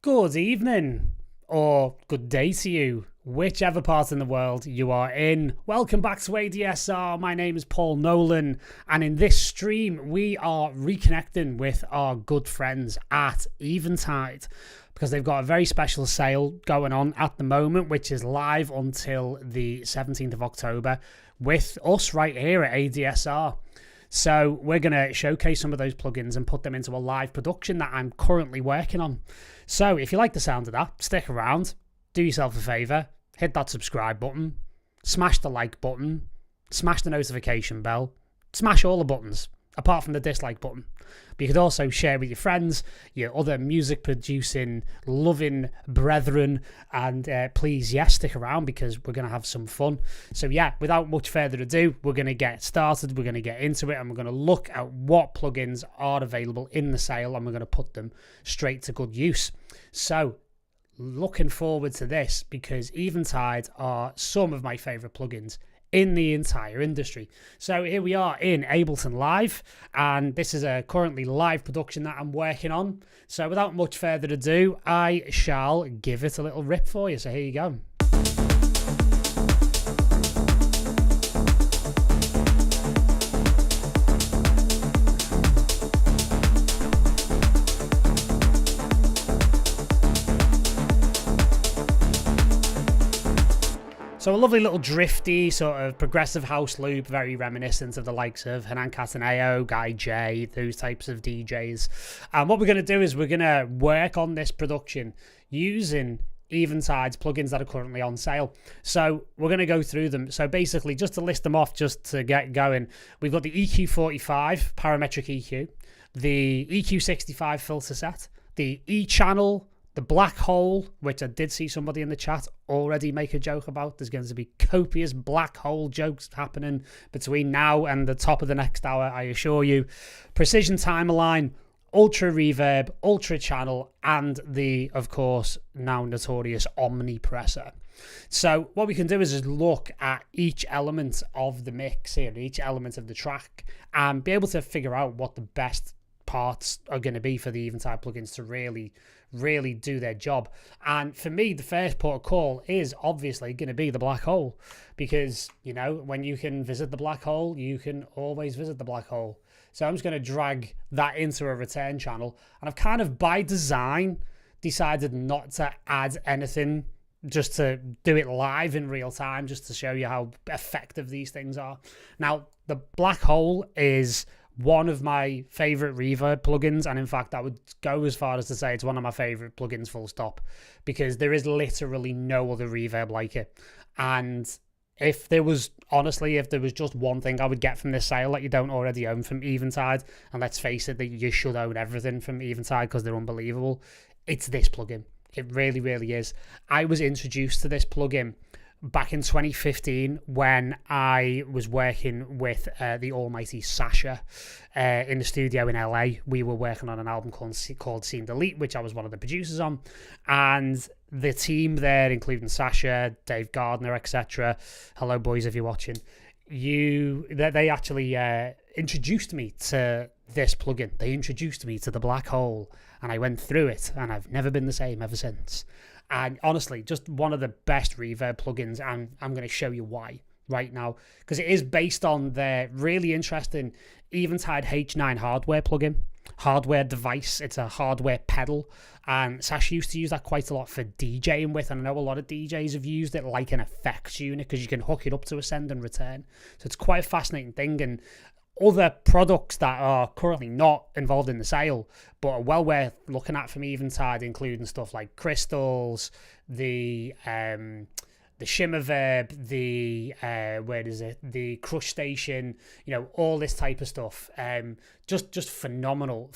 Good evening, or good day to you, whichever part in the world you are in. Welcome back to ADSR. My name is Paul Nolan, and in this stream, we are reconnecting with our good friends at Eventide because they've got a very special sale going on at the moment, which is live until the 17th of October with us right here at ADSR. So we're going to showcase some of those plugins and put them into a live production that I'm currently working on. So if you like the sound of that, stick around, do yourself a favour, hit that subscribe button, smash the like button, smash the notification bell, smash all the buttons, apart from the dislike button. But you could also share with your friends, your other music producing, loving brethren, and please, yes, stick around because we're going to have some fun. So yeah, without much further ado, we're going to get started, we're going to get into it, and we're going to look at what plugins are available in the sale, and we're going to put them straight to good use. So looking forward to this because Eventide are some of my favourite plugins in the entire industry. So here we are in Ableton Live, and this is a currently live production that I'm working on. So without much further ado, I shall give it a little rip for you. So here you go. So a lovely little drifty sort of progressive house loop, very reminiscent of the likes of Hernan Cataneo, Guy J, those types of DJs. And what we're going to do is we're going to work on this production using Eventide's plugins that are currently on sale. So we're going to go through them. So basically, just to list them off, just to get going, we've got the EQ45 Parametric EQ, the EQ65 Filter Set, the EChannel, the Blackhole, which I did see somebody in the chat already make a joke about. There's going to be copious Blackhole jokes happening between now and the top of the next hour, I assure you. Precision Timeline, UltraReverb, UltraChannel, and the, of course, now notorious Omnipressor. So what we can do is just look at each element of the mix here, each element of the track, and be able to figure out what the best parts are going to be for the Eventide plugins to really do their job. And for me, the first port of call is obviously going to be the black hole, because, you know, when you can visit the black hole, you can always visit the black hole. So I'm just going to drag that into a return channel, and I've kind of by design decided not to add anything, just to do it live in real time, just to show you how effective these things are. Now, the black hole is one of my favorite reverb plugins, and in fact I would go as far as to say it's one of my favorite plugins, full stop, because there is literally no other reverb like it. And if there was just one thing I would get from this sale that you don't already own from Eventide, and let's face it, that you should own everything from Eventide because they're unbelievable, it's this plugin. It really is. I was introduced to this plugin back in 2015 when I was working with the almighty Sasha in the studio in LA. We were working on an album called Scene Delete, which I was one of the producers on, and the team there, including Sasha, Dave Gardner, etc. Hello boys, if you're watching. They actually introduced me to this plugin. They introduced me to the black hole, and I went through it, and I've never been the same ever since. And honestly, just one of the best reverb plugins, and I'm going to show you why right now, because it is based on their really interesting Eventide H9 hardware device. It's a hardware pedal, and Sasha used to use that quite a lot for DJing with, and I know a lot of DJs have used it like an effects unit because you can hook it up to a send and return. So it's quite a fascinating thing, and other products that are currently not involved in the sale but are well worth looking at from Eventide, including stuff like Crystals, the Shimmerverb, the Crush Station, you know, all this type of stuff. Just phenomenal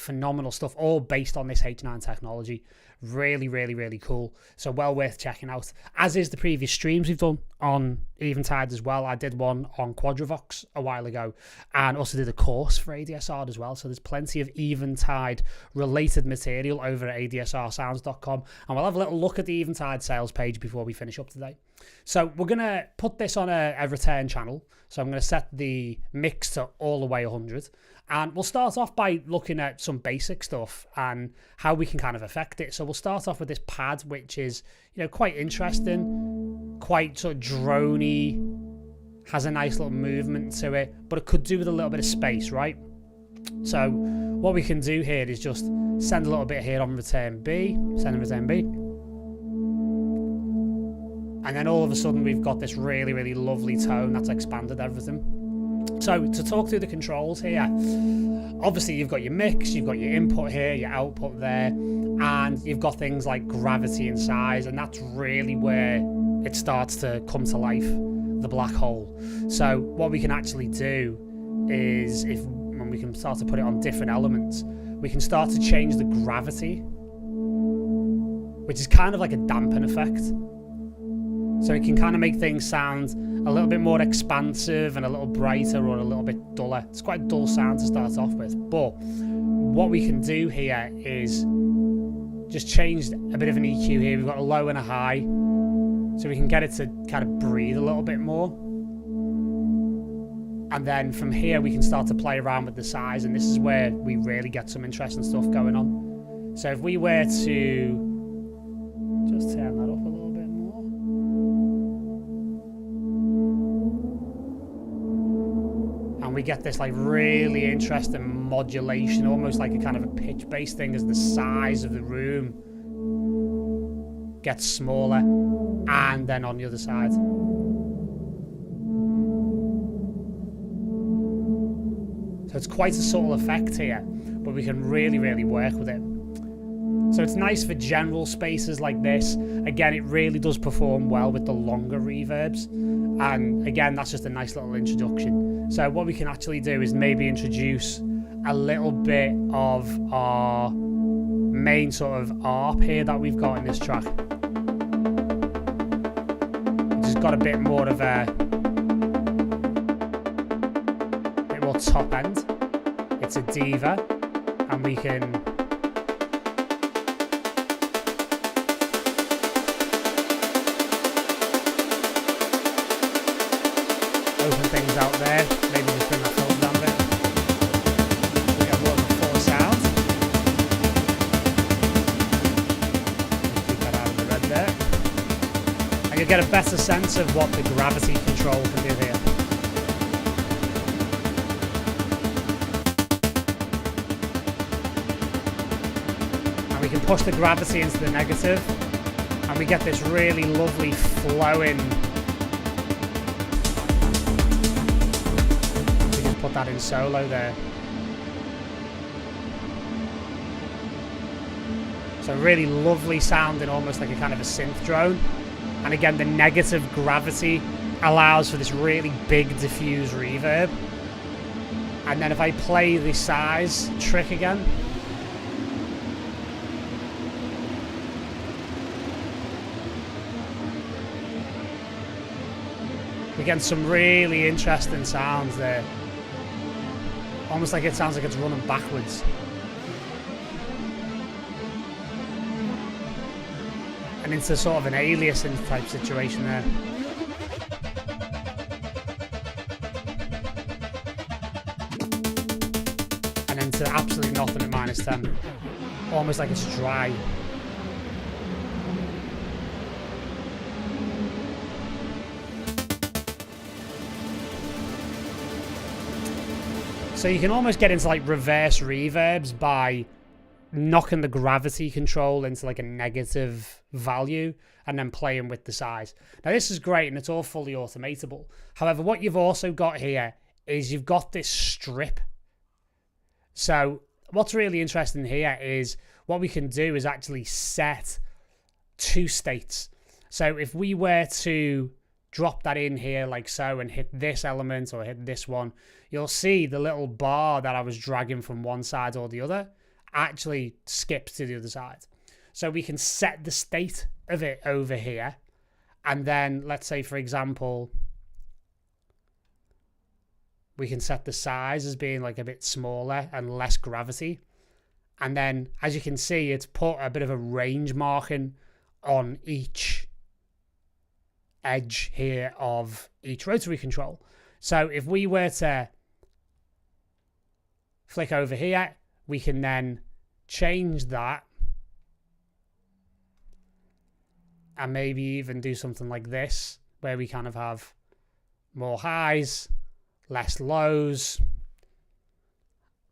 stuff, all based on this H9 technology. Really cool. So well worth checking out, as is the previous streams we've done on Eventide as well. I did one on Quadravox a while ago, and also did a course for ADSR as well. So there's plenty of Eventide related material over at adsrsounds.com, and we'll have a little look at the Eventide sales page before we finish up today. So we're going to put this on a return channel. So I'm going to set the mix to all the way 100, And we'll start off by looking at some basic stuff and how we can kind of affect it. So we'll start off with this pad, which is, you know, quite interesting, quite sort of droney, has a nice little movement to it, but it could do with a little bit of space, right? So what we can do here is just send a little bit here on return B, send a return B. And then all of a sudden we've got this really, really lovely tone that's expanded everything. So to talk through the controls here, obviously you've got your mix, you've got your input here, your output there, and you've got things like gravity and size, and that's really where it starts to come to life, the black hole. So what we can actually do is, when we can start to put it on different elements, we can start to change the gravity, which is kind of like a dampen effect. So it can kind of make things sound a little bit more expansive and a little brighter or a little bit duller. It's quite a dull sound to start off with. But what we can do here is just change a bit of an EQ here. We've got a low and a high. So we can get it to kind of breathe a little bit more. And then from here we can start to play around with the size. And this is where we really get some interesting stuff going on. So if we were to just turn that up a little bit more. And we get this like really interesting modulation, almost like a kind of a pitch bass thing, as the size of the room gets smaller, and then on the other side. So it's quite a subtle effect here, but we can really, really work with it. So it's nice for general spaces like this. Again, it really does perform well with the longer reverbs. And again, that's just a nice little introduction. So what we can actually do is maybe introduce a little bit of our main sort of ARP here that we've got in this track. It's just got a bit more of a bit more top end. It's a diva, and we can open things out there, maybe just bring that filter down a bit. We get more of a full sound. Keep that out of the red there. And you'll get a better sense of what the gravity control can do here. And we can push the gravity into the negative, and we get this really lovely flowing. Put that in solo there. So really lovely sounding, almost like a kind of a synth drone. And again, the negative gravity allows for this really big diffuse reverb. And then if I play the size trick again, we get some really interesting sounds there. Almost like it sounds like it's running backwards. And into sort of an aliasing type situation there. And then to absolutely nothing at -10. Almost like it's dry. So you can almost get into like reverse reverbs by knocking the gravity control into like a negative value and then playing with the size. Now this is great and it's all fully automatable. However, what you've also got here is you've got this strip. So what's really interesting here is what we can do is actually set two states. So if we were to drop that in here like so and hit this element or hit this one, you'll see the little bar that I was dragging from one side or the other actually skips to the other side. So we can set the state of it over here, and then let's say for example we can set the size as being like a bit smaller and less gravity, and then as you can see it's put a bit of a range marking on each edge here of each rotary control. So if we were to flick over here, we can then change that and maybe even do something like this, where we kind of have more highs, less lows,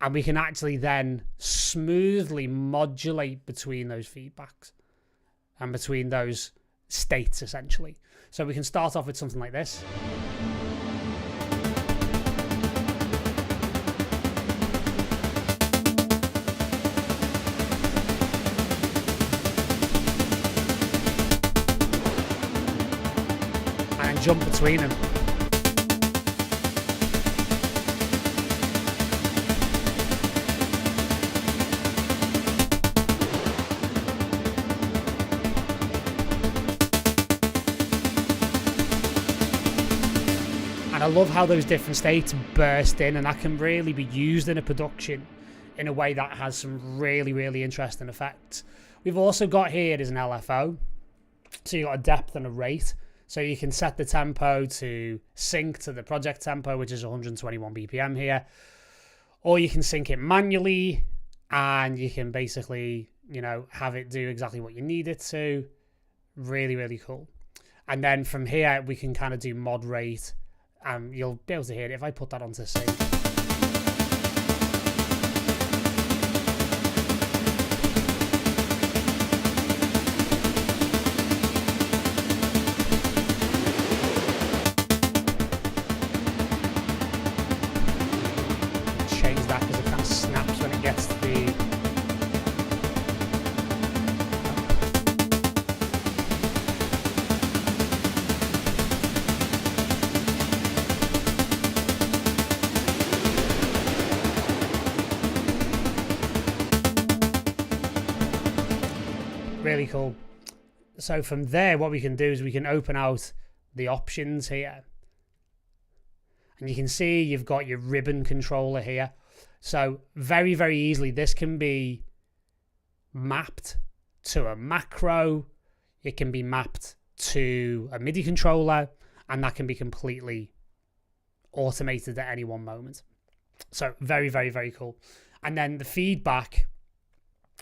and we can actually then smoothly modulate between those feedbacks and between those states, essentially. So we can start off with something like this. And jump between them. And I love how those different states burst in, and that can really be used in a production in a way that has some really, really interesting effects. We've also got here is an LFO. So you've got a depth and a rate. So you can set the tempo to sync to the project tempo, which is 121 BPM here. Or you can sync it manually, and you can basically, you know, have it do exactly what you need it to. Really, really cool. And then from here, we can kind of do mod rate. And you'll be able to hear it if I put that onto sync. Change that because it kind of snaps when it gets to the... Really cool. So from there, what we can do is we can open out the options here. And you can see you've got your ribbon controller here. So very, very easily, this can be mapped to a macro. It can be mapped to a MIDI controller, and that can be completely automated at any one moment. So very, very, very cool. And then the feedback,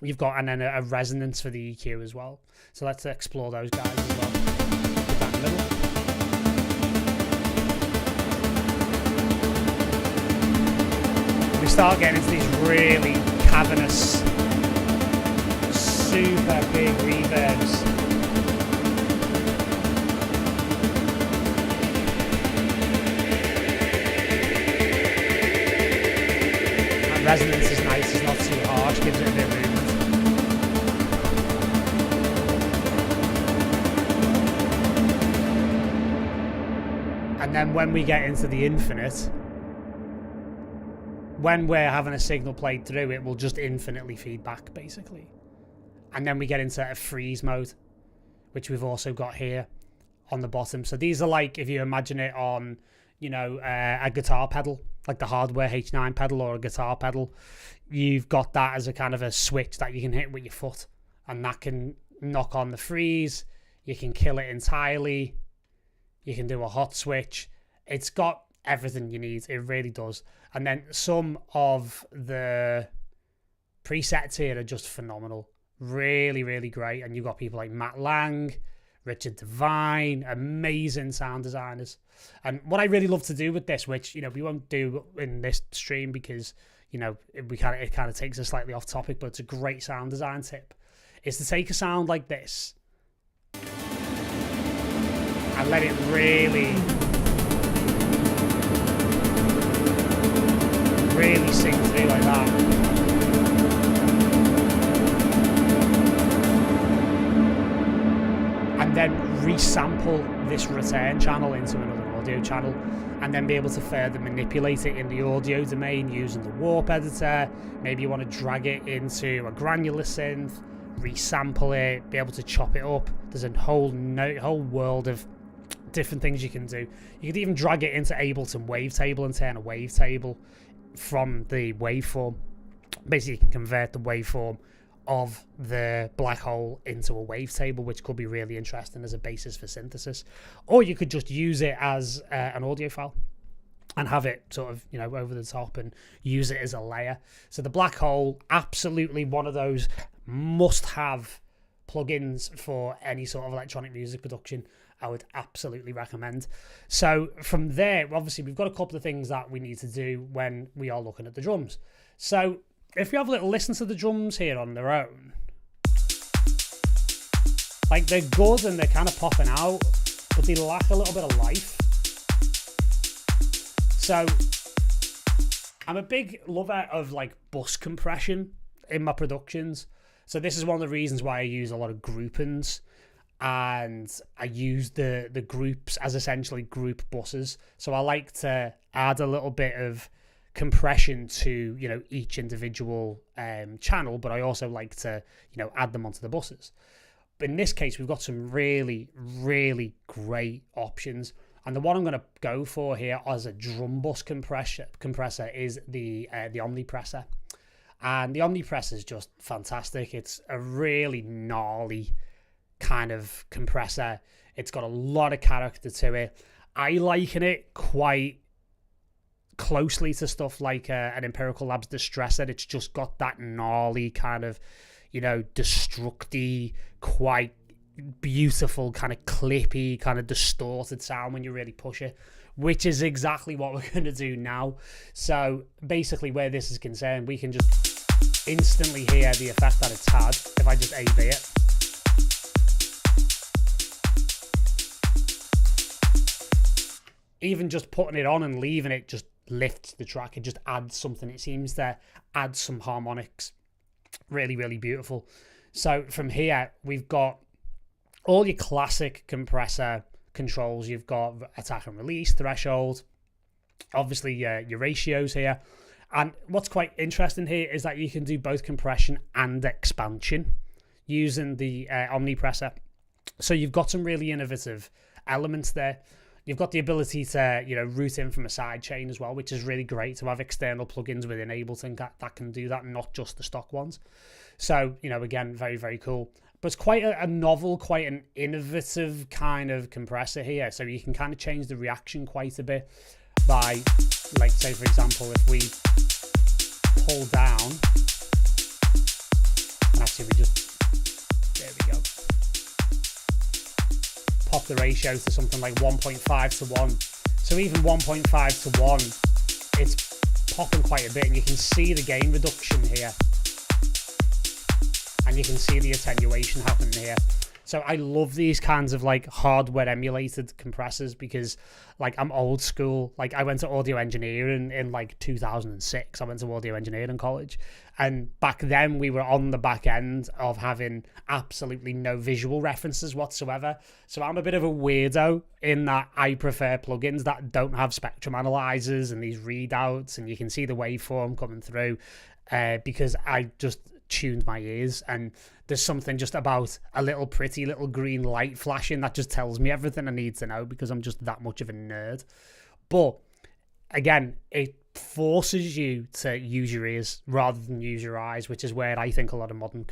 you've got, and then a resonance for the EQ as well. So let's explore those guys as well. Put that in the middle. We start getting into these really cavernous, super big reverbs. That resonance is nice, it's not too harsh, gives it a bit of movement. And then when we get into the infinite, when we're having a signal played through, it will just infinitely feedback, basically. And then we get into a freeze mode, which we've also got here on the bottom. So these are like, if you imagine it on, you know, a guitar pedal, like the hardware H9 pedal or a guitar pedal, you've got that as a kind of a switch that you can hit with your foot, and that can knock on the freeze. You can kill it entirely. You can do a hot switch. It's got everything you need. It really does. And then some of the presets here are just phenomenal. Really, really great. And you've got people like Matt Lang, Richard Devine, amazing sound designers. And what I really love to do with this, which, you know, we won't do in this stream because, you know, it kind of takes us slightly off topic, but it's a great sound design tip, is to take a sound like this and let it really sink through like that. And then resample this return channel into another audio channel, and then be able to further manipulate it in the audio domain using the warp editor. Maybe you want to drag it into a granular synth, resample it, be able to chop it up. There's a whole world of different things you can do. You could even drag it into Ableton Wavetable and turn a wavetable from the waveform. Basically, you can convert the waveform of the Blackhole into a wavetable, which could be really interesting as a basis for synthesis. Or you could just use it as an audio file. and have it sort of, you know, over the top and use it as a layer. So the Blackhole, absolutely one of those must-have plugins for any sort of electronic music production. I would absolutely recommend. So from there, obviously, we've got a couple of things that we need to do when we are looking at the drums. So if we have a little listen to the drums here on their own, like, they're good and they're kind of popping out, but they lack a little bit of life. So I'm a big lover of like bus compression in my productions. So this is one of the reasons why I use a lot of groupings, and I use the groups as essentially group buses. So I like to add a little bit of compression to, you know, each individual channel, but I also like to, you know, add them onto the buses. But in this case, we've got some really, really great options. And the one I'm going to go for here as a drum bus compressor is the Omnipressor. And the Omnipressor is just fantastic. It's a really gnarly kind of compressor. It's got a lot of character to it. I liken it quite closely to stuff like an Empirical Labs Distressor. It's just got that gnarly kind of, you know, destructy, quite beautiful, kind of clippy, kind of distorted sound when you really push it, which is exactly what we're going to do now. So basically, where this is concerned, we can just instantly hear the effect that it's had if I just A/B it. Even just putting it on and leaving it just lifts the track. It just adds something. It seems to add some harmonics. Really, really beautiful. So from here, we've got all your classic compressor controls. You've got attack and release, threshold, obviously your ratios here. And what's quite interesting here is that you can do both compression and expansion using the Omnipressor. So you've got some really innovative elements there. You've got the ability to, you know, route in from a side chain as well, which is really great to have external plugins within Ableton that can do that, not just the stock ones. So, you know, again, very, very cool. But it's quite a novel, quite an innovative kind of compressor here. So you can kind of change the reaction quite a bit by, like, say, for example, if we pull down, and actually we just, there we go, pop the ratio to something like 1.5 to 1. So even 1.5 to 1, it's popping quite a bit, and you can see the gain reduction here. And you can see the attenuation happening here. So I love these kinds of like hardware emulated compressors because, like, I'm old school. Like, I went to audio engineering in like 2006. I went to audio engineering college. And back then we were on the back end of having absolutely no visual references whatsoever. So I'm a bit of a weirdo in that I prefer plugins that don't have spectrum analyzers and these readouts, and you can see the waveform coming through because I just tuned my ears, and there's something just about a little pretty little green light flashing that just tells me everything I need to know because I'm just that much of a nerd. But again, it forces you to use your ears rather than use your eyes, which is where I think a lot of modern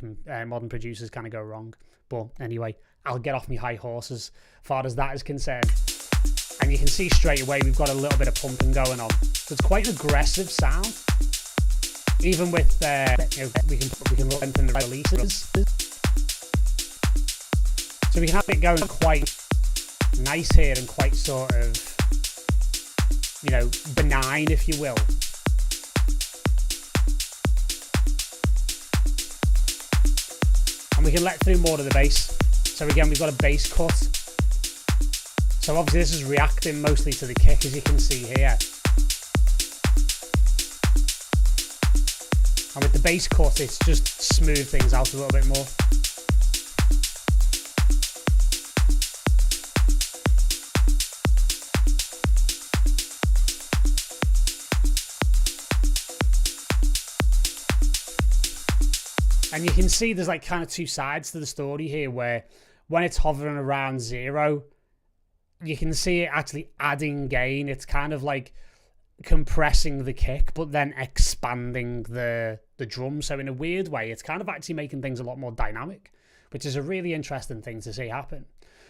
producers kind of go wrong. But anyway, I'll get off my high horse as far as that is concerned. And you can see straight away we've got a little bit of pumping going on. So it's quite an aggressive sound. Even with, you know, we can lengthen the releases. So we can have it going quite nice here and quite sort of, you know, benign, if you will. And we can let through more of the bass. So again, we've got a bass cut. So obviously this is reacting mostly to the kick, as you can see here. And with the bass cut, it's just smooth things out a little bit more. And you can see there's like kind of two sides to the story here, where when it's hovering around 0, you can see it actually adding gain. It's kind of like compressing the kick but then expanding the drum. So in a weird way, it's kind of actually making things a lot more dynamic, which is a really interesting thing to see happen.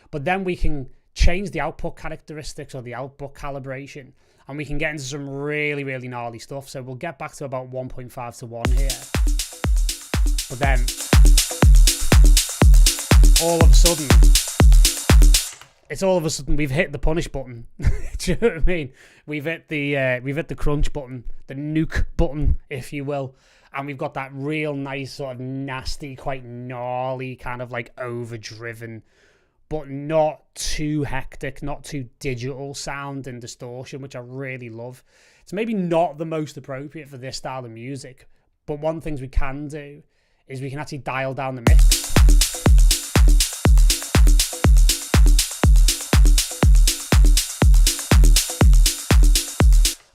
But then we can change the output characteristics or the output calibration, and we can get into some really, really gnarly stuff. So we'll get back to about 1.5 to 1 here. But then, all of a sudden, we've hit the punish button. Do you know what I mean? We've hit the crunch button, the nuke button, if you will. And we've got that real nice sort of nasty, quite gnarly, kind of like overdriven, but not too hectic, not too digital sound and distortion, which I really love. It's maybe not the most appropriate for this style of music, but one of the things we can do is we can actually dial down the mix.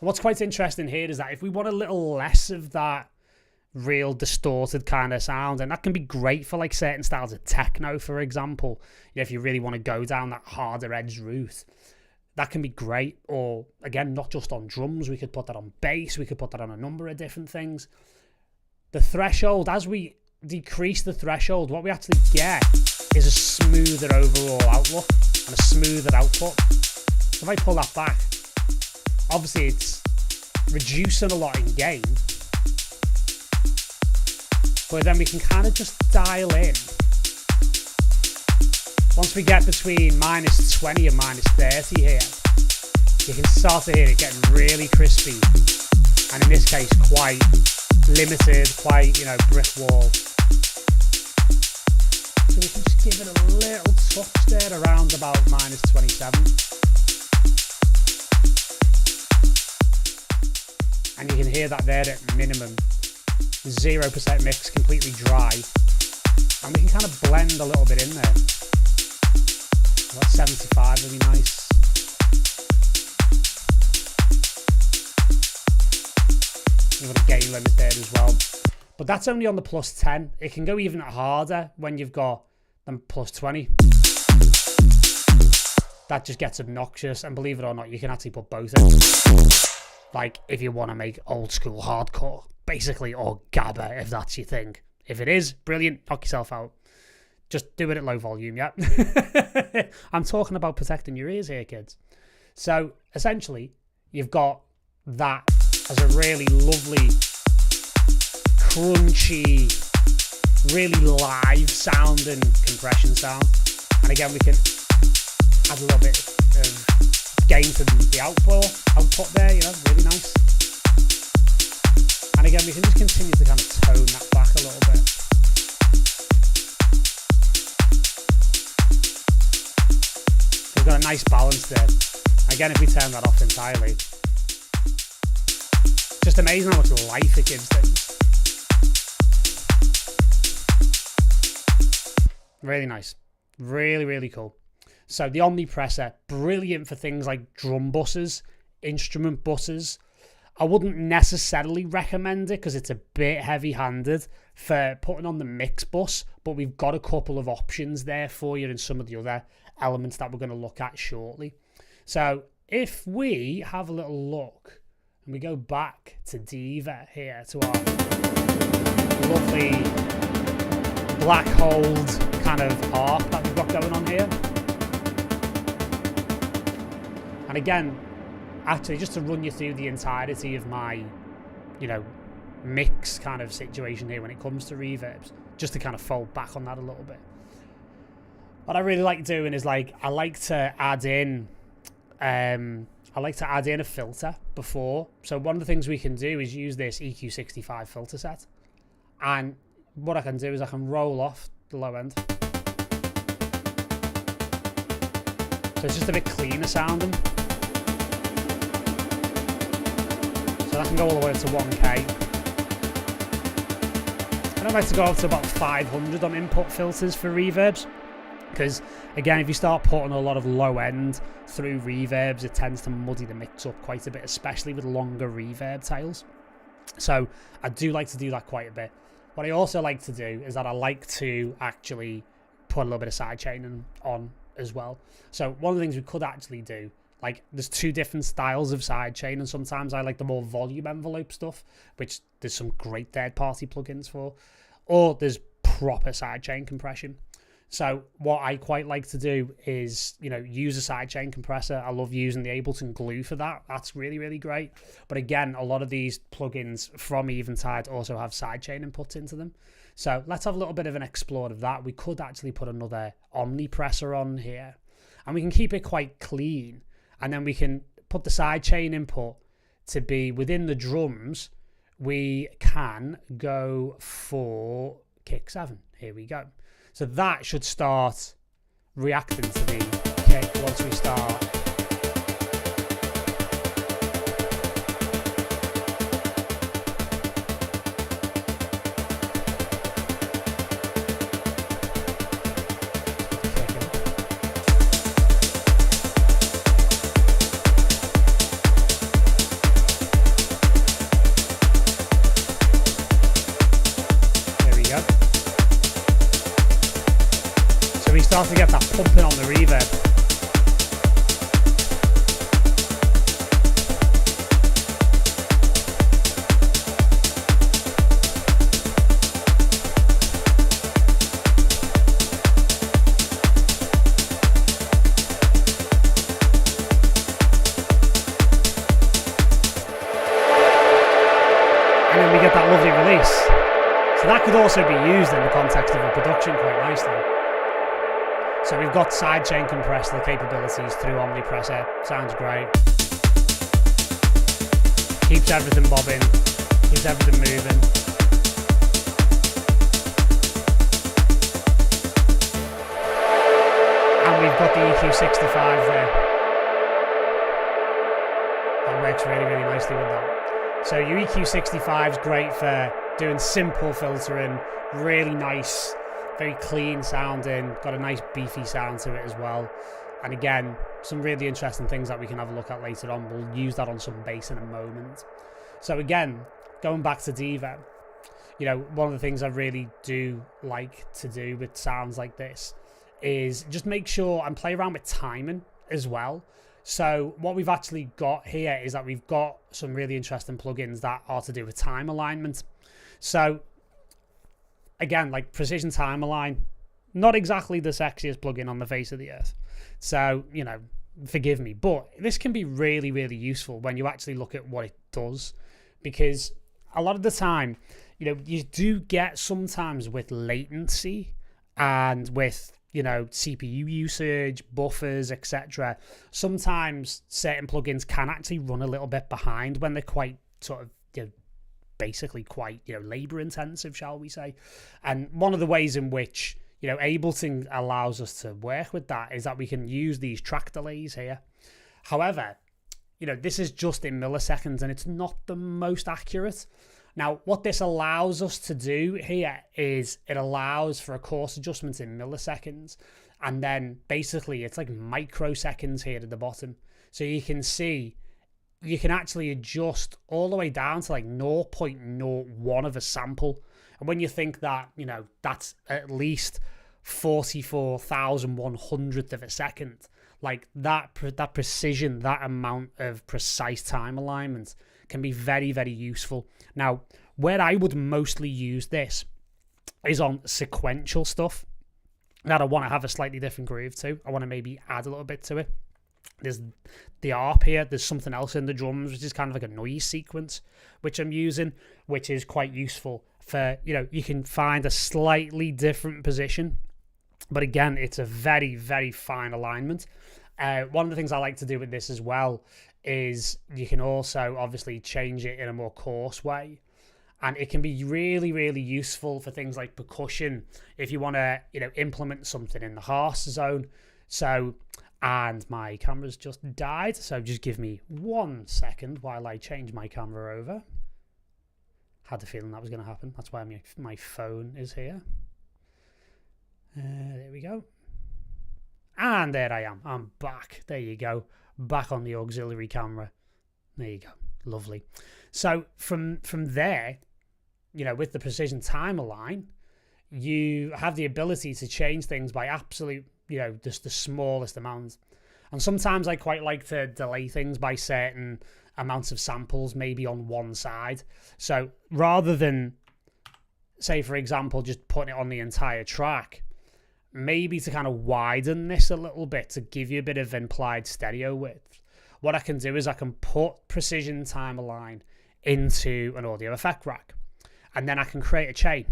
And what's quite interesting here is that if we want a little less of that real distorted kind of sound, and that can be great for like certain styles of techno, for example, if you really want to go down that harder edge route, that can be great. Or again, not just on drums, we could put that on bass, we could put that on a number of different things. The threshold, as we decrease the threshold, what we actually get is a smoother overall outlook and a smoother output. So if I pull that back, obviously it's reducing a lot in gain, but then we can kind of just dial in. Once we get between -20 and -30 here, you can start to hear it getting really crispy, and in this case quite limited, quite, you know, brick wall. So we can just give it a little touch there around about -27. And you can hear that there at minimum. 0% mix, completely dry. And we can kind of blend a little bit in there. About 75 would be nice. You've got a gain limit there as well. But that's only on the +10. It can go even harder when you've got them +20. That just gets obnoxious. And believe it or not, you can actually put both in. Like, if you want to make old school hardcore, basically, or gabba, if that's your thing. If it is, brilliant, knock yourself out. Just do it at low volume, yeah? I'm talking about protecting your ears here, kids. So, essentially, you've got that as a really lovely, crunchy, really live sound and compression sound. And again, we can add a little bit of gain to the output there, you know, really nice. And again, we can just continue to kind of tone that back a little bit. So we've got a nice balance there. Again, if we turn that off entirely, just amazing how much life it gives things. Really nice. Really, really cool. So the Omnipressor, brilliant for things like drum buses, instrument buses. I wouldn't necessarily recommend it because it's a bit heavy-handed for putting on the mix bus, but we've got a couple of options there for you in some of the other elements that we're going to look at shortly. So if we have a little look and we go back to Diva here to our lovely Blackhole kind of arc that we've got going on here. And again, actually, just to run you through the entirety of my, you know, mix kind of situation here when it comes to reverbs, just to kind of fold back on that a little bit. What I really like doing is, like, I like to add in a filter before. So one of the things we can do is use this EQ65 filter set. And what I can do is I can roll off the low end. So it's just a bit cleaner sounding. So that can go all the way up to 1K. I don't like to go up to about 500 on input filters for reverbs. Because, again, if you start putting a lot of low end through reverbs, it tends to muddy the mix up quite a bit, especially with longer reverb tails. So I do like to do that quite a bit. What I also like to do is that I like to actually put a little bit of sidechaining on as well. So one of the things we could actually do, like, there's two different styles of sidechain, and sometimes I like the more volume envelope stuff, which there's some great third-party plugins for, or there's proper sidechain compression. So what I quite like to do is, use a sidechain compressor. I love using the Ableton glue for that. That's really, really great. But again, a lot of these plugins from Eventide also have sidechain inputs into them. So let's have a little bit of an explore of that. We could actually put another Omnipressor on here, and we can keep it quite clean. And then we can put the sidechain input to be within the drums. We can go for kick 7. Here we go. So that should start reacting to the kick once we start. Start to get that pumping on the reverb. And then we get that lovely release. So that could also be used in the context of a production quite nicely. So we've got sidechain compressor capabilities through Omnipressor. Sounds great. Keeps everything bobbing. Keeps everything moving. And we've got the EQ65 there. That works really, really nicely with that. So your EQ65 is great for doing simple filtering. Really nice. Very clean sounding, got a nice beefy sound to it as well. And again, some really interesting things that we can have a look at later on. We'll use that on some bass in a moment. So again, going back to Diva, one of the things I really do like to do with sounds like this is just make sure and play around with timing as well. So what we've actually got here is that we've got some really interesting plugins that are to do with time alignment. So again, like Precision Time Align, not exactly the sexiest plugin on the face of the earth. So, forgive me. But this can be really, really useful when you actually look at what it does. Because a lot of the time, you do get sometimes with latency and with, CPU usage, buffers, etc. Sometimes certain plugins can actually run a little bit behind when they're quite sort of, basically quite labor intensive, shall we say. And one of the ways in which Ableton allows us to work with that is that we can use these track delays here. However, this is just in milliseconds and it's not the most accurate. Now what this allows us to do here is it allows for a coarse adjustment in milliseconds, and then basically it's like microseconds here at the bottom. So you can see you can actually adjust all the way down to like 0.01 of a sample. And when you think that, that's at least 44,100th of a second, like that precision, that amount of precise time alignment can be very, very useful. Now, where I would mostly use this is on sequential stuff that I want to have a slightly different groove to. I want to maybe add a little bit to it. There's the ARP here, there's something else in the drums, which is kind of like a noise sequence, which I'm using, which is quite useful for, you can find a slightly different position. But again, it's a very, very fine alignment. One of the things I like to do with this as well is you can also obviously change it in a more coarse way. And it can be really, really useful for things like percussion if you want to, implement something in the harsh zone. So, and my camera's just died, so just give me 1 second while I change my camera over. Had the feeling that was going to happen. That's why my phone is here. There we go. And there I am. I'm back. There you go. Back on the auxiliary camera. There you go. Lovely. So from there, with the Precision Time Align, you have the ability to change things by absolute, just the smallest amounts. And sometimes I quite like to delay things by certain amounts of samples, maybe on one side. So rather than, say, for example, just putting it on the entire track, maybe to kind of widen this a little bit to give you a bit of implied stereo width, what I can do is I can put precision timer line into an audio effect rack, and then I can create a chain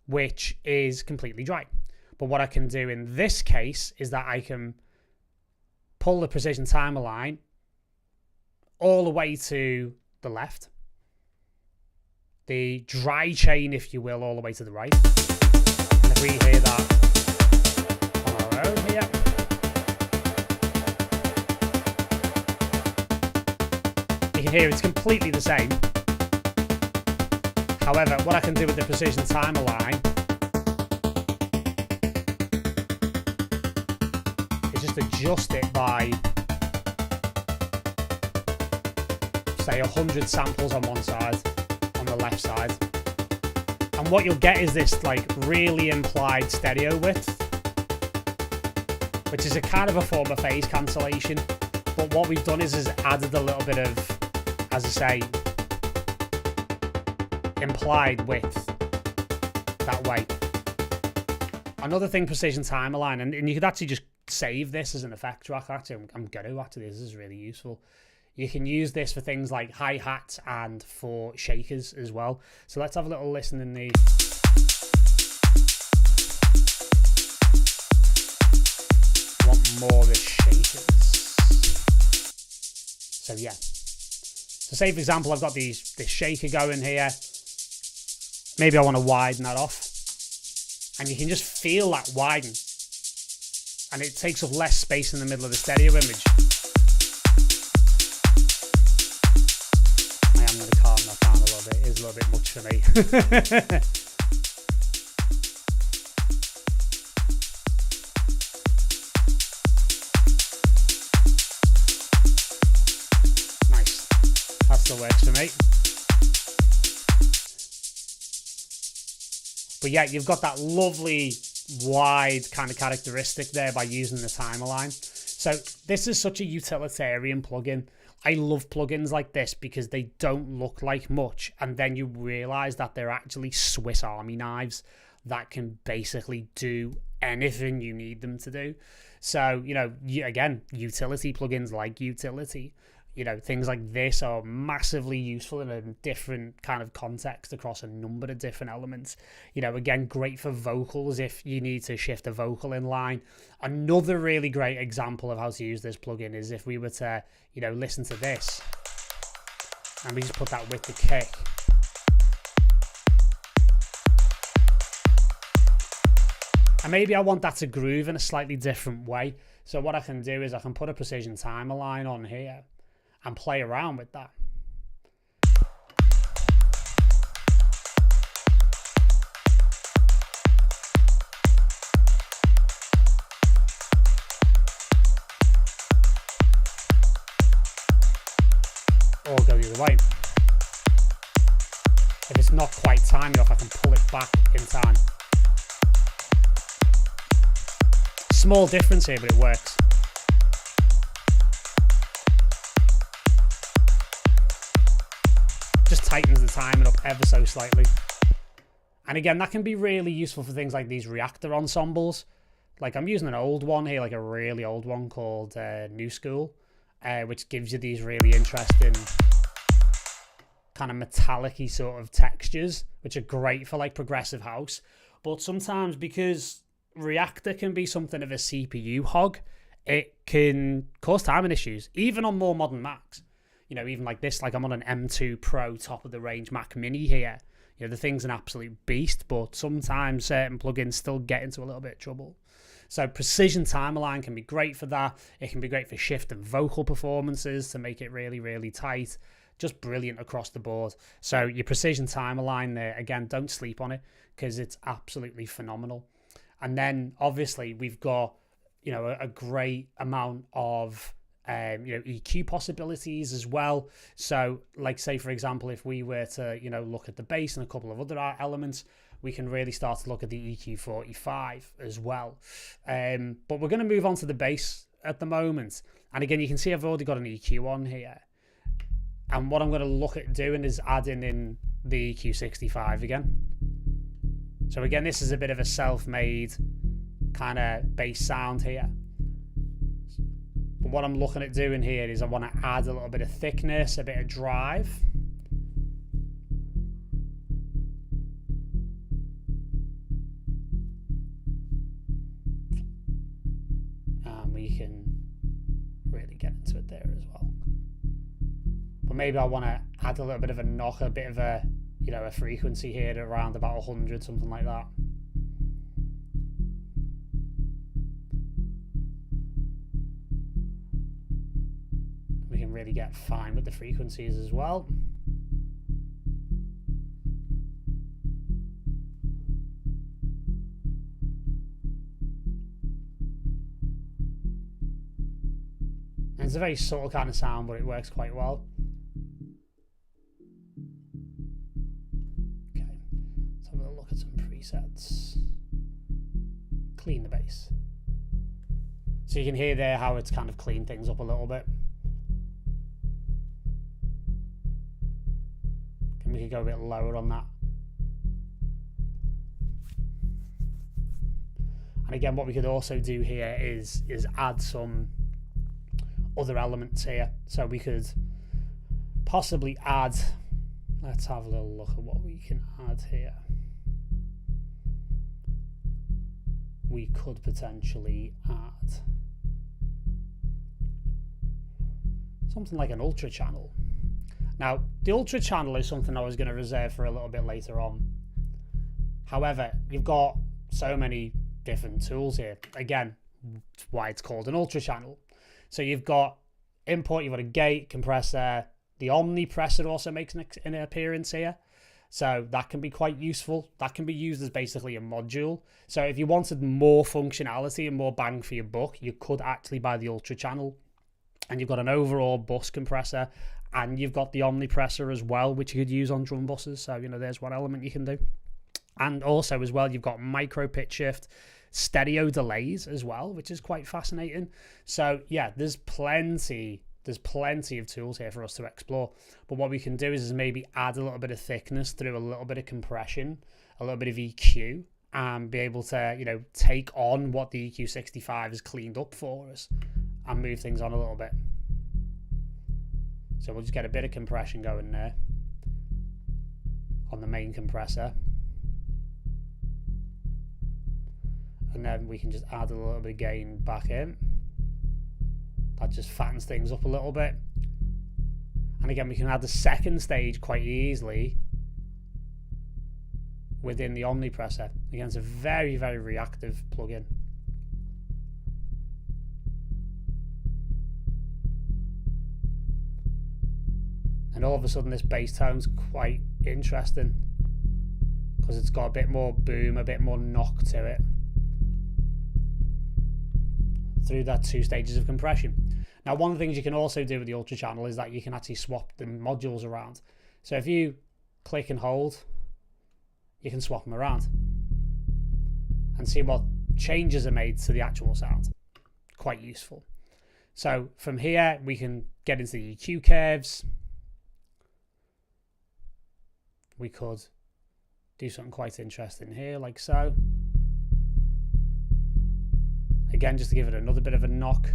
which is completely dry. But what I can do in this case is that I can pull the precision timer line all the way to the left, the dry chain, if you will, all the way to the right. And if we hear that on our own here, you can hear it's completely the same. However, what I can do with the precision timer line is just adjust it by, say, 100 samples on one side, on the left side. And what you'll get is this like really implied stereo width, which is a kind of a form of phase cancellation. But what we've done is added a little bit of, as I say, implied width that way. Another thing, precision timer line, and you could actually just save this as an effect track. Actually, I'm going to actually, this is really useful. You can use this for things like hi-hats and for shakers as well. So let's have a little listen in the... Want more of the shakers. So yeah. So say for example, I've got this shaker going here. Maybe I want to widen that off. And you can just feel that widen. And it takes up less space in the middle of the stereo image. I am going to calm that down a little bit. It is a little bit much for me. Nice. That still works for me. But yeah, you've got that lovely wide kind of characteristic there by using the timer line. So this is such a utilitarian plugin. I love plugins like this because they don't look like much, and then you realize that they're actually Swiss Army knives that can basically do anything you need them to do. So, you know, again, utility plugins like Utility, you know, things like this are massively useful in a different kind of context across a number of different elements. You know, again, great for vocals if you need to shift a vocal in line. Another really great example of how to use this plugin is if we were to, you know, listen to this and we just put that with the kick. And maybe I want that to groove in a slightly different way. So what I can do is I can put a precision timer line on here and play around with that. Or go the other way. If it's not quite time enough, I can pull it back in time. Small difference here, but it works. Just tightens the timing up ever so slightly. And again, that can be really useful for things like these reactor ensembles. Like I'm using an old one here, like a really old one called New School, which gives you these really interesting kind of metallic-y sort of textures, which are great for like progressive house. But sometimes, because Reactor can be something of a CPU hog, it can cause timing issues, even on more modern Macs. You know, even like this, like I'm on an M2 Pro top of the range Mac Mini here. You know, the thing's an absolute beast, but sometimes certain plugins still get into a little bit of trouble. So precision timer line can be great for that. It can be great for shifting vocal performances to make it really, really tight. Just brilliant across the board. So your precision timer line there, again, don't sleep on it because it's absolutely phenomenal. And then obviously we've got, you know, a great amount of you know, EQ possibilities as well. So like say for example, if we were to, you know, look at the bass and a couple of other elements, we can really start to look at the EQ45 as well. But we're going to move on to the bass at the moment. And again, you can see I've already got an EQ on here. And what I'm going to look at doing is adding in the EQ65 again. So again, this is a bit of a self-made kind of bass sound here. But what I'm looking at doing here is I want to add a little bit of thickness, a bit of drive. And we can really get into it there as well. But maybe I want to add a little bit of a knock, a bit of a, you know, a frequency here at around about 100, something like that. We can really get fine with the frequencies as well. And it's a very subtle kind of sound, but it works quite well. Okay, let's have a look at some presets. Clean the bass. So you can hear there how it's kind of cleaned things up a little bit. And we could go a bit lower on that. And again, what we could also do here is add some other elements here. So we could possibly add, let's have a little look at what we can add here. We could potentially add something like an UltraChannel. Now, the UltraChannel is something I was going to reserve for a little bit later on. However, you've got so many different tools here. Again, that's why it's called an UltraChannel. So you've got input, you've got a gate, compressor. The Omnipressor also makes an appearance here. So that can be quite useful. That can be used as basically a module. So if you wanted more functionality and more bang for your buck, you could actually buy the UltraChannel. And you've got an overall bus compressor, and you've got the Omnipressor as well, which you could use on drum buses. So, you know, there's one element you can do. And also as well, you've got micro pitch shift, stereo delays as well, which is quite fascinating. So yeah, there's plenty of tools here for us to explore. But what we can do is maybe add a little bit of thickness through a little bit of compression, a little bit of EQ, and be able to, you know, take on what the EQ65 has cleaned up for us and move things on a little bit. So we'll just get a bit of compression going there on the main compressor. And then we can just add a little bit of gain back in. That just fattens things up a little bit. And again, we can add the second stage quite easily within the Omnipressor. Again, it's a very, very reactive plugin. And all of a sudden this bass tone's quite interesting because it's got a bit more boom, a bit more knock to it through that 2 stages of compression. Now, one of the things you can also do with the UltraChannel is that you can actually swap the modules around. So if you click and hold, you can swap them around and see what changes are made to the actual sound. Quite useful. So from here, we can get into the EQ curves. We could do something quite interesting here, like so. Again, just to give it another bit of a knock.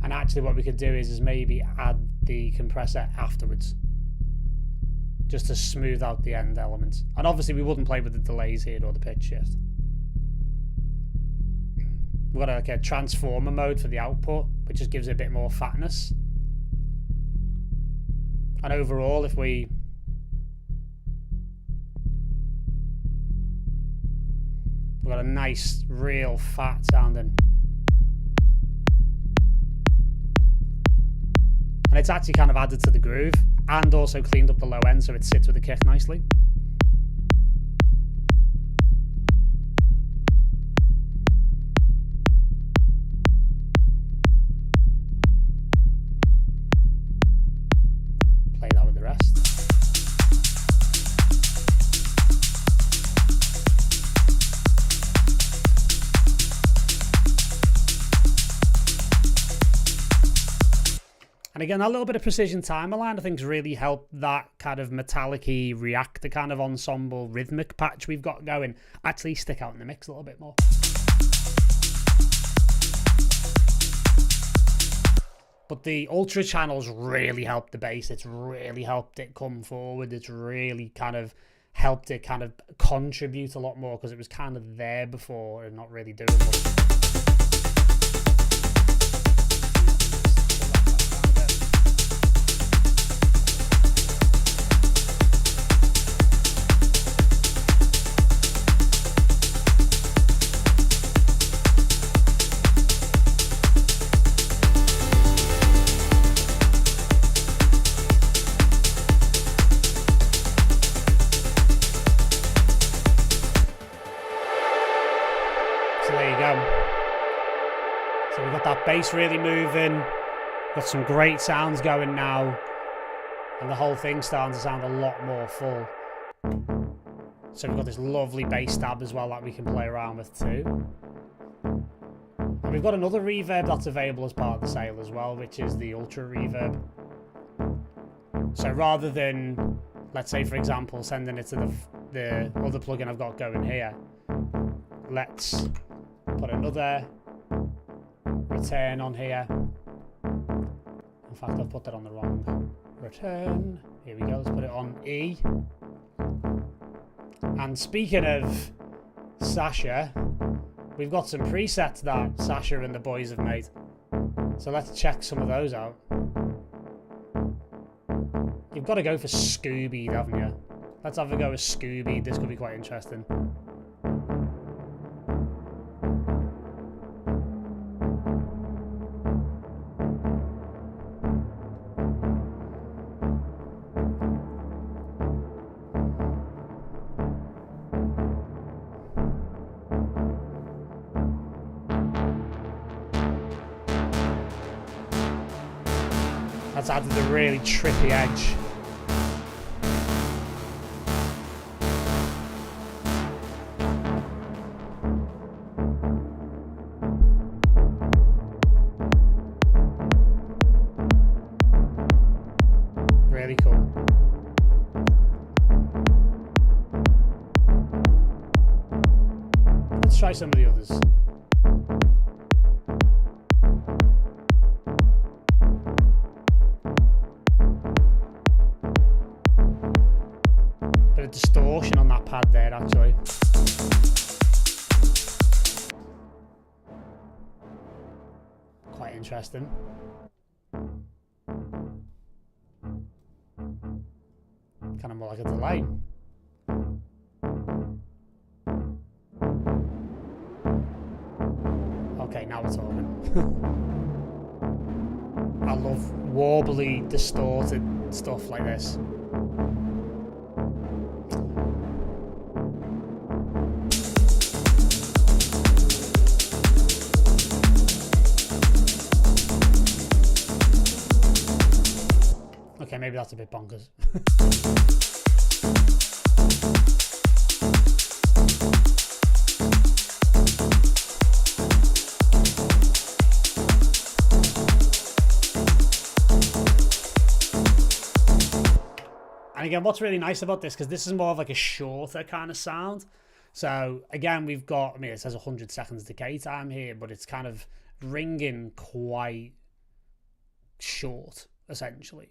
And actually what we could do is maybe add the compressor afterwards, just to smooth out the end elements. And obviously we wouldn't play with the delays here or the pitch shift. We've got like a transformer mode for the output, which just gives it a bit more fatness. And overall, if we've got a nice, real fat sounding. And it's actually kind of added to the groove and also cleaned up the low end so it sits with the kick nicely. Play that with the rest. And again, that little bit of precision timer line, I think, has really helped that kind of metallic-y reactor kind of ensemble rhythmic patch we've got going actually stick out in the mix a little bit more. But the UltraChannel's really helped the bass. It's really helped it come forward. It's really kind of helped it kind of contribute a lot more because it was kind of there before and not really doing much. So there you go. So we've got that bass really moving. Got some great sounds going now. And the whole thing's starting to sound a lot more full. So we've got this lovely bass stab as well that we can play around with too. And we've got another reverb that's available as part of the sale as well, which is the UltraReverb. So rather than, let's say for example, sending it to the other plugin I've got going here, let's put another return on here. In fact, I've put that on the wrong return. Here we go, let's put it on E. And speaking of Sasha, we've got some presets that Sasha and the boys have made. So let's check some of those out. You've got to go for Scooby, haven't you? Let's have a go with Scooby. This could be quite interesting. That's added a really trippy edge. Really cool. Let's try some of the others. Bit of distortion on that pad there, actually. Quite interesting. Kind of more like a delay. Okay, now we're talking. I love warbly, distorted stuff like this. Okay, maybe that's a bit bonkers. And again, what's really nice about this, because this is more of like a shorter kind of sound. So again, we've got, I mean, it says 100 seconds decay time here, but it's kind of ringing quite short, essentially.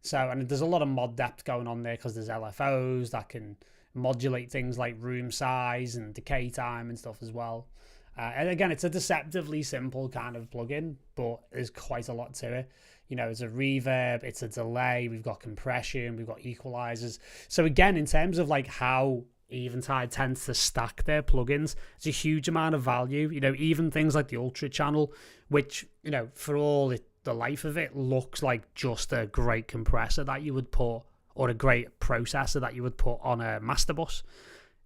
So, and there's a lot of mod depth going on there because there's LFOs that can modulate things like room size and decay time and stuff as well. And again, it's a deceptively simple kind of plugin, but there's quite a lot to it. You know, it's a reverb, it's a delay, we've got compression, we've got equalizers. So again, in terms of like how Eventide tends to stack their plugins, it's a huge amount of value. You know, even things like the UltraChannel, which, you know, for all the life of it, looks like just a great compressor that you would put, or a great processor that you would put on a master bus.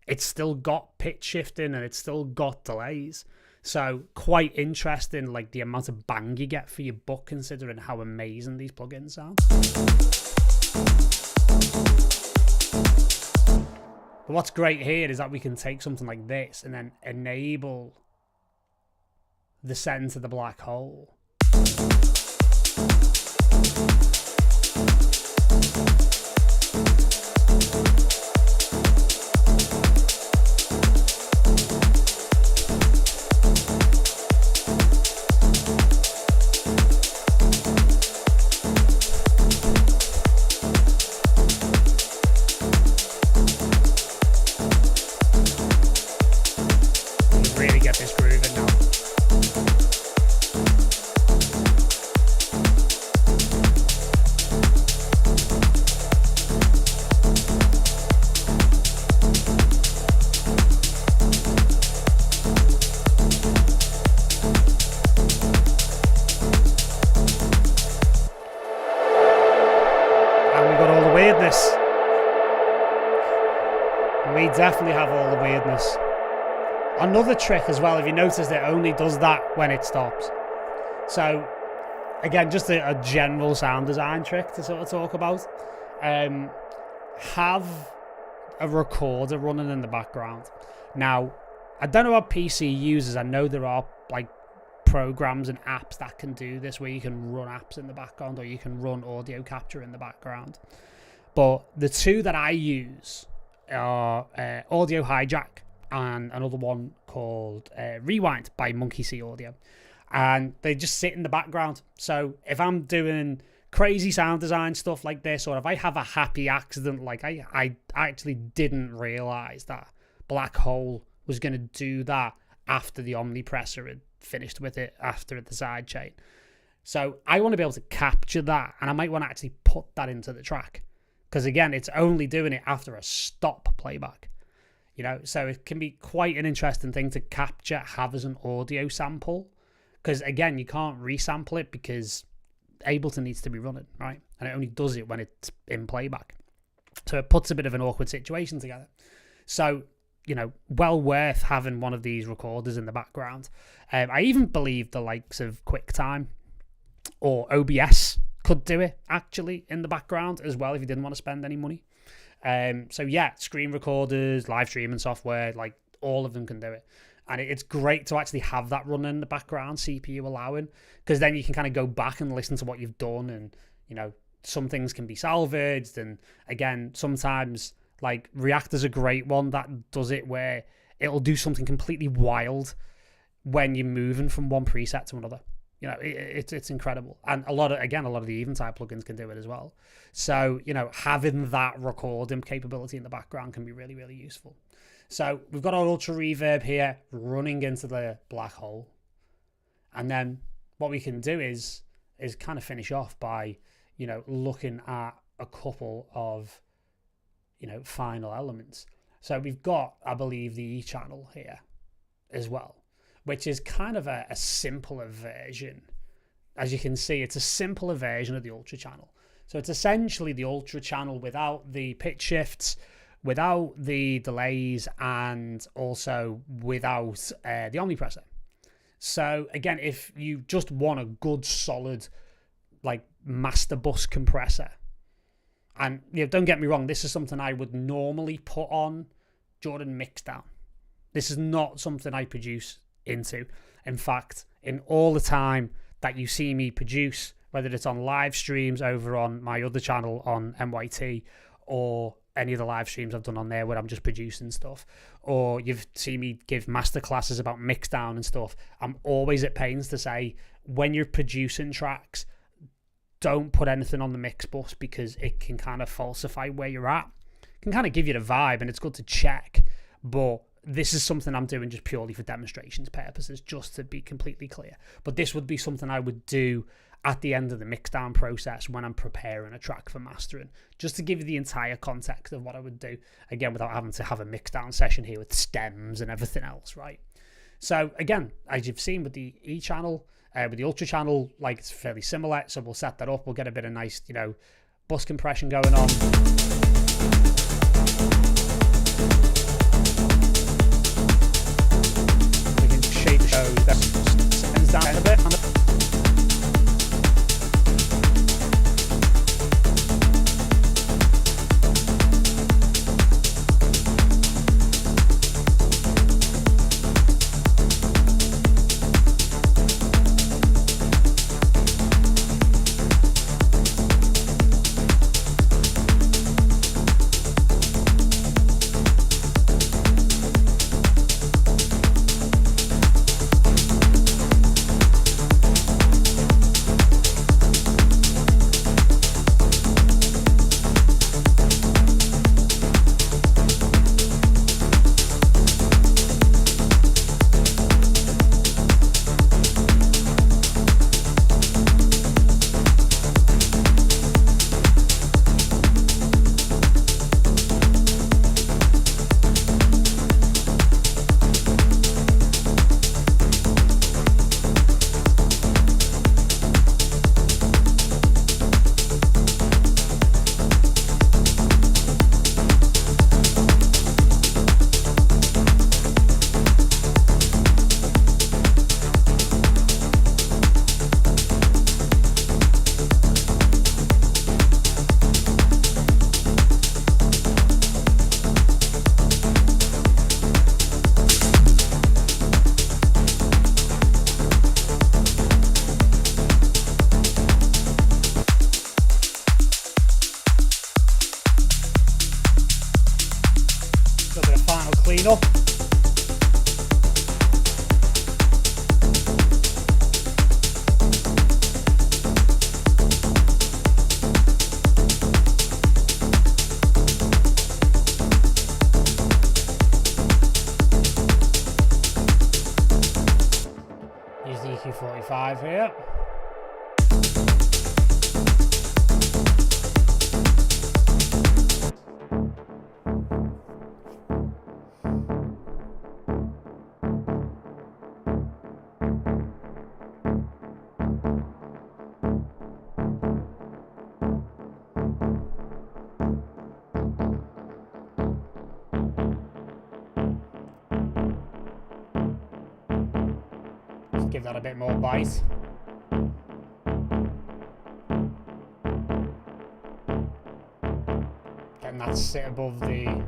It's still got pitch shifting and it's still got delays. So quite interesting, like the amount of bang you get for your buck, considering how amazing these plugins sound. But what's great here is that we can take something like this and then enable the set into the black hole. definitely have all the weirdness. Another trick as well, if you notice, it only does that when it stops. So again, just a general sound design trick to sort of talk about. Have a recorder running in the background. Now, I don't know what PC users. I know there are like programs and apps that can do this, where you can run apps in the background, or you can run audio capture in the background. But the two that I use are Audio Hijack and another one called Rewind by Monkey See Audio. And they just sit in the background. So if I'm doing crazy sound design stuff like this, or if I have a happy accident, like I actually didn't realize that Blackhole was going to do that after the Omnipressor had finished with it after the sidechain. So I want to be able to capture that, and I might want to actually put that into the track, because again, it's only doing it after a stop playback. You know, so it can be quite an interesting thing to capture, have as an audio sample. Because again, you can't resample it because Ableton needs to be running, right? And it only does it when it's in playback. So it puts a bit of an awkward situation together. So, you know, well worth having one of these recorders in the background. I even believe the likes of QuickTime or OBS could do it actually in the background as well, if you didn't want to spend any money. So yeah, screen recorders, live streaming software, like all of them can do it. And it's great to actually have that running in the background, CPU allowing, because then you can kind of go back and listen to what you've done, and, you know, some things can be salvaged. And again, sometimes, like, Reactor's a great one that does it, where it'll do something completely wild when you're moving from one preset to another. You know, it's incredible. And a lot of the Eventide plugins can do it as well. So, you know, having that recording capability in the background can be really, really useful. So we've got our UltraReverb here running into the Blackhole. And then what we can do is kind of finish off by, you know, looking at a couple of, you know, final elements. So we've got, I believe, the EChannel here as well, which is kind of a simpler version. As you can see, it's a simpler version of the UltraChannel. So it's essentially the UltraChannel without the pitch shifts, without the delays, and also without the Omnipressor. So again, if you just want a good solid like master bus compressor, and you know, don't get me wrong, this is something I would normally put on during mixdown. This is not something I produce into. In fact, in all the time that you see me produce, whether it's on live streams over on my other channel on MYT, or any of the live streams I've done on there where I'm just producing stuff, or you've seen me give masterclasses about mixdown and stuff, I'm always at pains to say, when you're producing tracks, don't put anything on the mix bus, because it can kind of falsify where you're at. It can kind of give you the vibe, and it's good to check, but this is something I'm doing just purely for demonstrations purposes, just to be completely clear. But this would be something I would do at the end of the mixdown process when I'm preparing a track for mastering, just to give you the entire context of what I would do, again, without having to have a mixdown session here with stems and everything else, right? So again, as you've seen with the EChannel, with the UltraChannel, like, it's fairly similar. So we'll set that up. We'll get a bit of nice, you know, bus compression going on. We can shape the show that sends down a bit. clean up. Use the EQ45 here. Give that a bit more bite. Getting that sit above the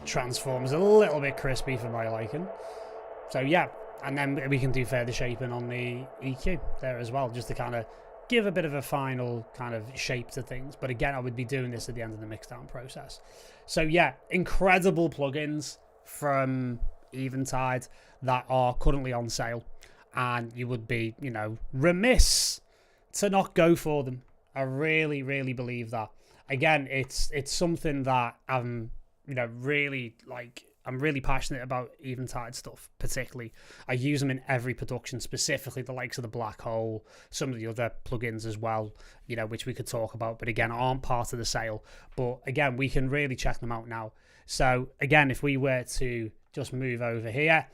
transforms a little bit crispy for my liking. So yeah, and then we can do further shaping on the EQ there as well, just to kind of give a bit of a final kind of shape to things. But again, I would be doing this at the end of the mixdown process. So yeah, incredible plugins from Eventide that are currently on sale, and you would be, you know, remiss to not go for them. I really, really believe that. Again, it's something that I'm, you know, really like. I'm really passionate about Eventide stuff, particularly. I use them in every production, specifically the likes of the Blackhole, some of the other plugins as well, you know, which we could talk about, but again, aren't part of the sale. But again, we can really check them out now. So again, if we were to just move over here,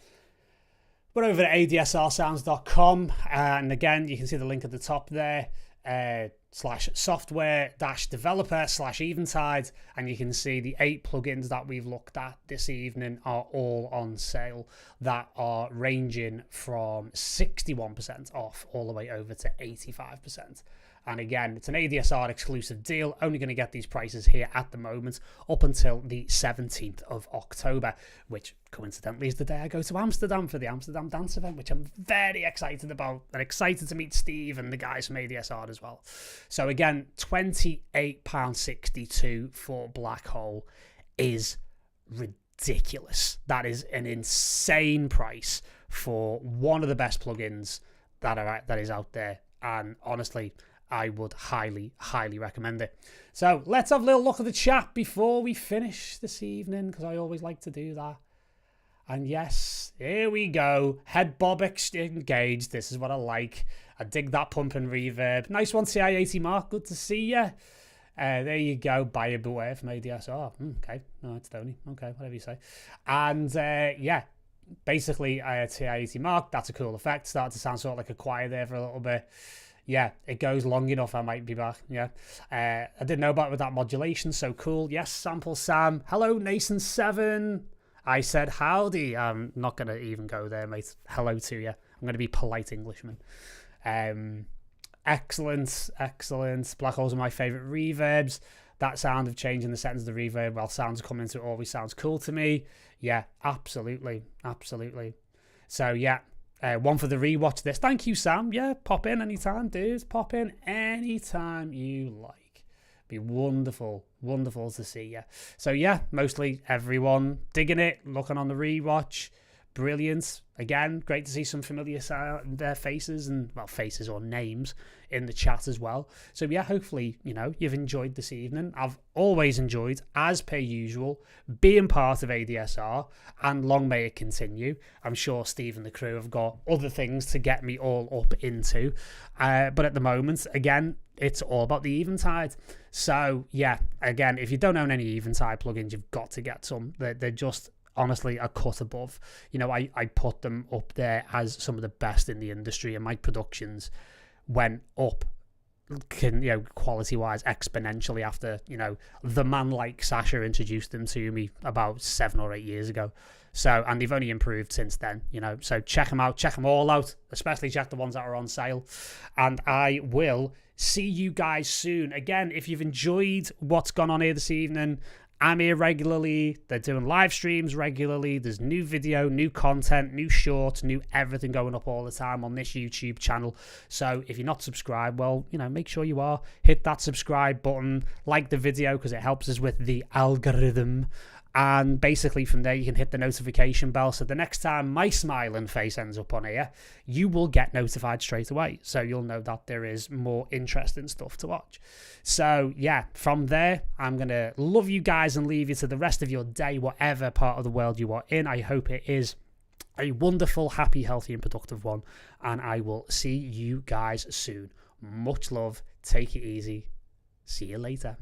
we're over at adsrsounds.com, and again, you can see the link at the top there, /software-developer/Eventide, and you can see the 8 plugins that we've looked at this evening are all on sale, that are ranging from 61% off all the way over to 85%. And again, it's an ADSR exclusive deal, only going to get these prices here at the moment up until the 17th of October, which coincidentally is the day I go to Amsterdam for the Amsterdam Dance event, which I'm very excited about, and excited to meet Steve and the guys from ADSR as well. So again, £28.62 for Blackhole is ridiculous. That is an insane price for one of the best plugins that is out there, and honestly, I would highly, highly recommend it. So let's have a little look at the chat before we finish this evening, because I always like to do that. And yes, here we go. Head bob engaged. This is what I like. I dig that pump and reverb. Nice one, CI80 Mark. Good to see you. There you go. Buyer beware from ADSR. Okay. No, it's Tony. Okay, whatever you say. And yeah, basically, CI80 Mark. That's a cool effect. Started to sound sort of like a choir there for a little bit. Yeah, it goes long enough, I might be back. Yeah. I didn't know about with that modulation. So cool. Yes, Sample Sam. Hello, Nason7. I said howdy. I'm not going to even go there, mate. Hello to you. I'm going to be polite Englishman. Excellent, excellent. Blackholes are my favourite reverbs. That sound of changing the settings of the reverb while sounds come into it always sounds cool to me. Yeah, absolutely, absolutely. So yeah, one for the rewatch this. Thank you, Sam. Yeah, pop in anytime, dudes. Pop in anytime you like. Be wonderful, wonderful to see you. So yeah, mostly everyone digging it, looking on the rewatch. Brilliant. Again, great to see some familiar faces and, well, faces or names in the chat as well. So yeah, hopefully, you know, you've enjoyed this evening. I've always enjoyed, as per usual, being part of ADSR, and long may it continue. I'm sure Steve and the crew have got other things to get me all up into. But at the moment, again, it's all about the Eventide. So yeah, again, if you don't own any Eventide plugins, you've got to get some. They're just honestly a cut above. You know, I put them up there as some of the best in the industry, and my productions went up, quality wise, exponentially after, the man like Sasha introduced them to me about 7 or 8 years ago. So, and they've only improved since then, so check them out, check them all out, especially check the ones that are on sale. And I will see you guys soon. Again, if you've enjoyed what's gone on here this evening, I'm here regularly. They're doing live streams regularly. There's new video, new content, new shorts, new everything going up all the time on this YouTube channel. So if you're not subscribed, well, make sure you are. Hit that subscribe button, like the video, because it helps us with the algorithm. And basically from there, you can hit the notification bell. So the next time my smiling face ends up on here, you will get notified straight away. So you'll know that there is more interesting stuff to watch. So yeah, from there, I'm going to love you guys and leave you to the rest of your day, whatever part of the world you are in. I hope it is a wonderful, happy, healthy, and productive one. And I will see you guys soon. Much love. Take it easy. See you later.